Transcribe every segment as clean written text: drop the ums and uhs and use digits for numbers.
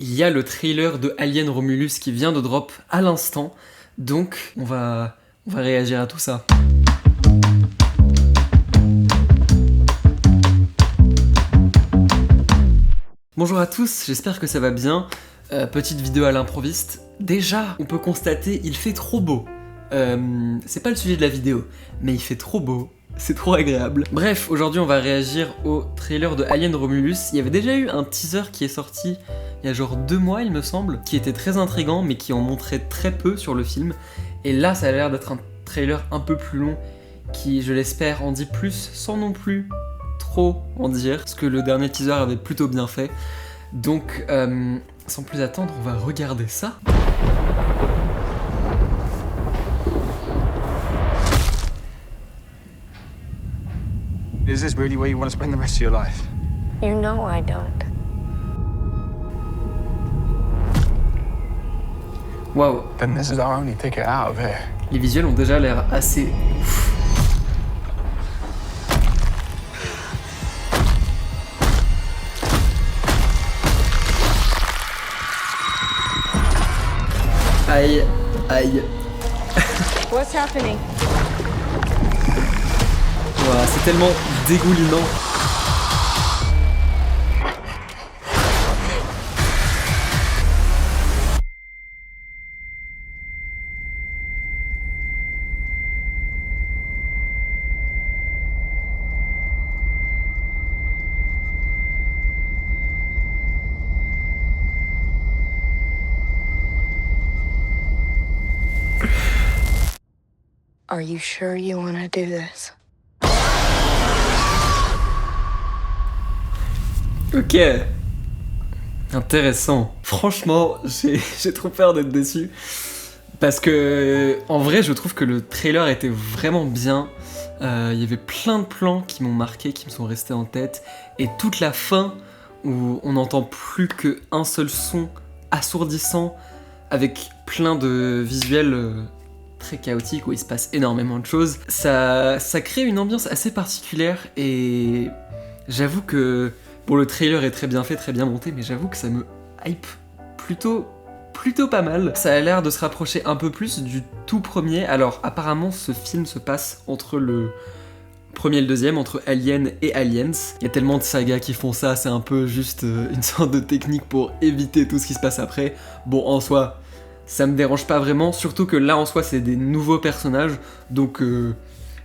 Il y a le trailer de Alien Romulus qui vient de drop à l'instant, donc on va réagir à tout ça. Bonjour à tous, j'espère que ça va bien. Petite vidéo à l'improviste. Déjà, on peut constater, il fait trop beau. C'est pas le sujet de la vidéo, mais il fait trop beau. C'est trop agréable. Bref, aujourd'hui on va réagir au trailer de Alien Romulus. Il y avait déjà eu un teaser qui est sorti il y a genre 2 mois il me semble, qui était très intriguant mais qui en montrait très peu sur le film. Et là ça a l'air d'être un trailer un peu plus long qui, je l'espère, en dit plus sans non plus trop en dire, parce que le dernier teaser avait plutôt bien fait. Donc sans plus attendre, on va regarder ça. Is this really where you want to spend the rest of your life? You know I don't. Waouh, Then this is our only ticket out of here. les visuels ont déjà l'air assez ouf. Aïe, aïe. What's happening? Ouah, c'est tellement dégoulinant. Are you sure you want to do this? Ok. Intéressant. Franchement, j'ai trop peur d'être déçu. Parce que, en vrai, je trouve que le trailer était vraiment bien. Il y avait plein de plans qui m'ont marqué, qui me sont restés en tête. Et toute la fin, où on n'entend plus qu'un seul son assourdissant, avec plein de visuels très chaotiques, où il se passe énormément de choses. Ça crée une ambiance assez particulière, et j'avoue que... Bon, le trailer est très bien fait, très bien monté, mais j'avoue que ça me hype plutôt pas mal. Ça a l'air de se rapprocher un peu plus du tout premier. Alors, apparemment, ce film se passe entre le premier et le deuxième, entre Alien et Aliens. Il y a tellement de sagas qui font ça, c'est un peu juste une sorte de technique pour éviter tout ce qui se passe après. Bon, en soi, ça me dérange pas vraiment, surtout que là, en soi, c'est des nouveaux personnages, donc...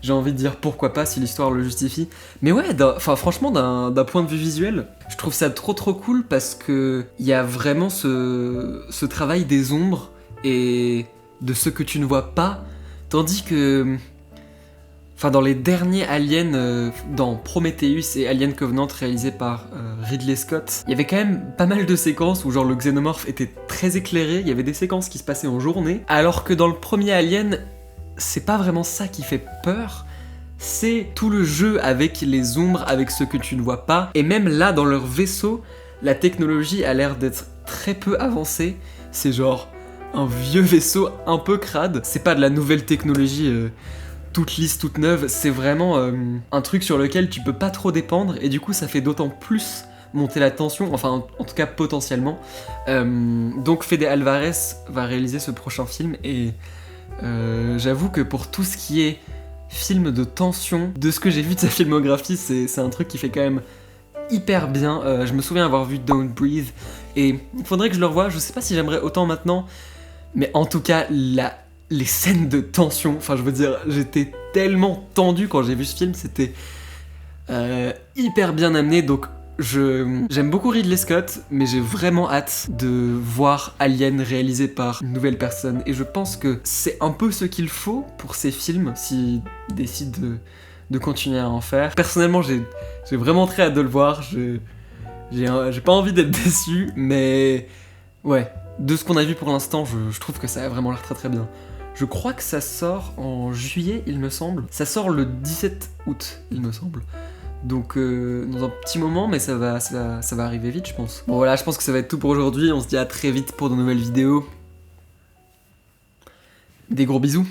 j'ai envie de dire pourquoi pas si l'histoire le justifie. Mais ouais, franchement, d'un point de vue visuel, je trouve ça trop cool parce que il y a vraiment ce travail des ombres et de ce que tu ne vois pas. Tandis que... Enfin, dans les derniers Aliens, dans Prometheus et Alien Covenant réalisés par Ridley Scott, il y avait quand même pas mal de séquences où genre le xénomorphe était très éclairé, il y avait des séquences qui se passaient en journée, alors que dans le premier Alien, c'est pas vraiment ça qui fait peur, c'est tout le jeu avec les ombres, avec ce que tu ne vois pas, et même là, dans leur vaisseau, la technologie a l'air d'être très peu avancée, c'est genre un vieux vaisseau un peu crade, c'est pas de la nouvelle technologie toute lisse, toute neuve, c'est vraiment un truc sur lequel tu peux pas trop dépendre, et du coup ça fait d'autant plus monter la tension, enfin en tout cas potentiellement. Donc Fede Alvarez va réaliser ce prochain film, et... j'avoue que pour tout ce qui est film de tension, de ce que j'ai vu de sa filmographie, c'est un truc qui fait quand même hyper bien. Je me souviens avoir vu Don't Breathe, et il faudrait que je le revoie, je sais pas si j'aimerais autant maintenant, mais en tout cas, les scènes de tension, enfin je veux dire, j'étais tellement tendu quand j'ai vu ce film, c'était hyper bien amené, donc j'aime beaucoup Ridley Scott, mais j'ai vraiment hâte de voir Alien réalisé par une nouvelle personne, et je pense que c'est un peu ce qu'il faut pour ces films, s'ils décident de continuer à en faire. Personnellement, j'ai vraiment très hâte de le voir, j'ai pas envie d'être déçu, mais ouais, de ce qu'on a vu pour l'instant, je trouve que ça a vraiment l'air très bien. Je crois que ça sort en juillet, il me semble. Ça sort le 17 août, il me semble. Donc dans un petit moment, mais ça va arriver vite, je pense. Bon voilà, je pense que ça va être tout pour aujourd'hui. On se dit à très vite pour de nouvelles vidéos. Des gros bisous.